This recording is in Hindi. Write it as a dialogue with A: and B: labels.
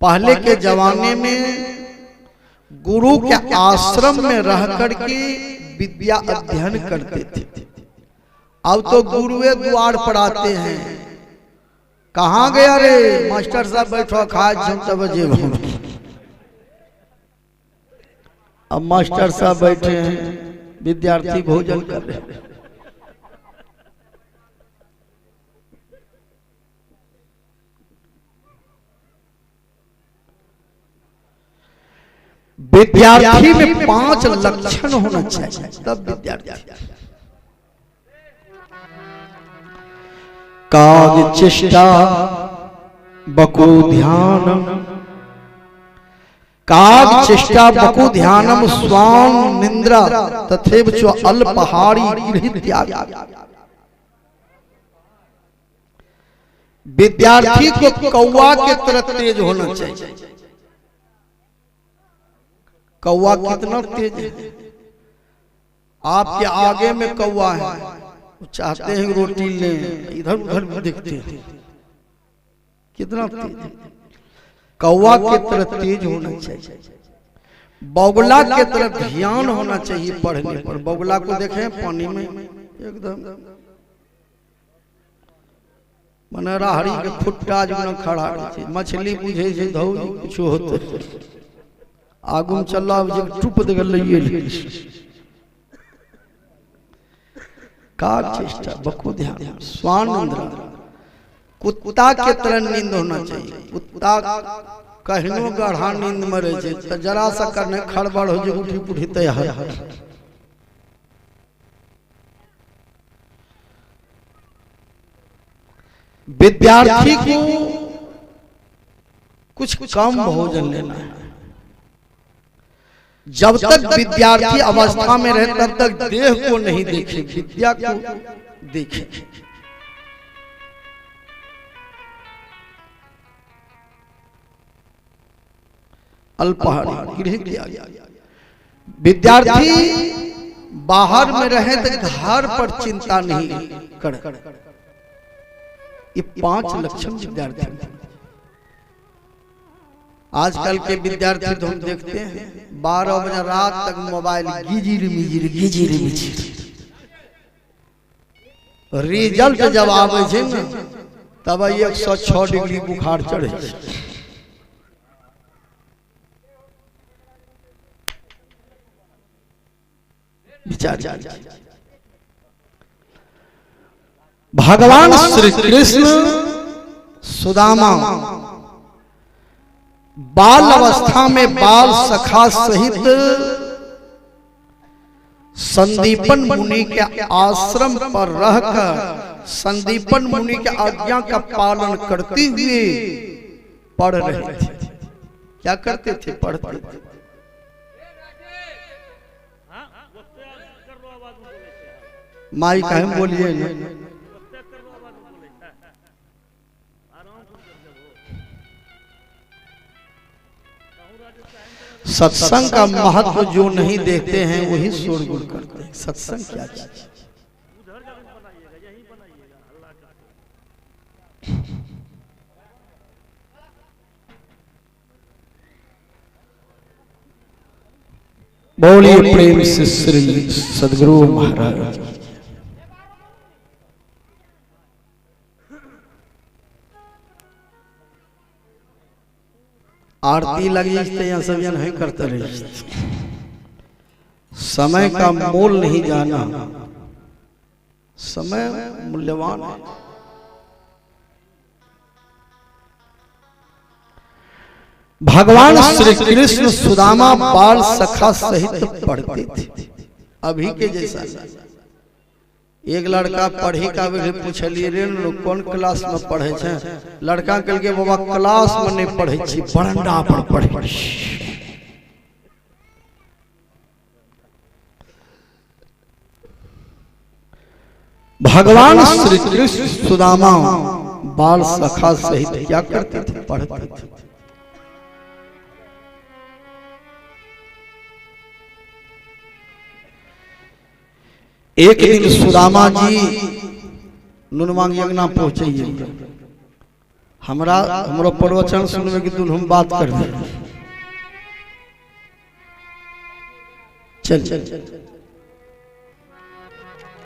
A: पहले के जमाने में गुरु के आश्रम में रह करके विद्या अध्ययन करते थे। अब तो गुरुए द्वार पर आते हैं। कहाँ गया रे मास्टर साहब, बैठो खाए बजे। अब मास्टर साहब बैठे हैं, विद्यार्थी भोजन कर रहे हैं। विद्यार्थी में 5 लक्षण होना चाहिए, तब विद्यार्थी। काग चेष्टा बको ध्यानम, काग चेष्टा बको ध्यानम स्वाम निंद्रा तथैव च अल्पहारी गृह त्याग। विद्यार्थी को कौवा के तरह तेज होना चाहिए। कौवा कितना तेज है, आपके आगे में कौवा है, चाहते हैं रोटी ले, इधर उधर भी देखते हैं, कितना तेज है। कौवा के तरह तेज होना चाहिए। बगुला के तरह ध्यान होना चाहिए पढ़ने पर। बगुला को देखें पानी में एकदम मने राहड़ी के फुट्टा जो खड़ा है, मछली बुझे से धौ कुछ होते आगू चला टूप दिए। काग चेष्टा बको ध्यान स्वान निंद्रा, कुत्ता के तरह नींद होना चाहिए। कुत्ता कहनो गढ़ा नींद मरे तो जरा सा करने खड़बड़ हो जाए, उठी पुठी तैयार। विद्यार्थी को कुछ कम भोजन लेना है। जब तक विद्यार्थी अवस्था में रहे तब तक देह को नहीं देखे, विद्या को देखे। अल्पहारी गृह त्याग। विद्यार्थी बाहर में रहे तो घर पर चिंता नहीं करे। ये 5 लक्षण विद्यार्थी। आजकल के विद्यार्थी तो हम देखते हैं 12 बजे रात तक मोबाइल गिजिर मिजिर। रिजल्ट जब आवे छे न तब 106 डिग्री बुखार चढ़े। विचार। भगवान श्री कृष्ण सुदामा बाल अवस्था में बाल सखा सहित संदीपन मुनि के आश्रम पर रहकर संदीपन मुनि के आज्ञा का पालन करते हुए पढ़ रहे थे। क्या करते थे? पढ़ते थे। माई कहे बोलिए ना। सत्संग का महत्व जो नहीं देखते हैं वही शोरगुल करते हैं। सत्संग क्या चीज? बोलिए प्रेम से श्री सदगुरु महाराज। आरती लगी यहाँ सब जन है करते रहे। समय का मोल नहीं जाना। समय मूल्यवान है। भगवान श्री कृष्ण सुदामा बाल सखा सहित पढ़ते थे। अभी के जैसा एक लड़का पढ़ी का पूछलिए रे कौन क्लास में पढ़े छे? लड़का कल के बाबा क्लास में नहीं पढ़े छी, बरंडा पर पढ़े। भगवान श्री कृष्ण सुदामा बाल सखा सहित क्या करते थे? पढ़ते थे। एक दिन सुदामा जी नुनवांग यज्ञा पहुंचे। हमरो प्रवचन सुनवे की तुम हम बात कर दे। चल चल चल।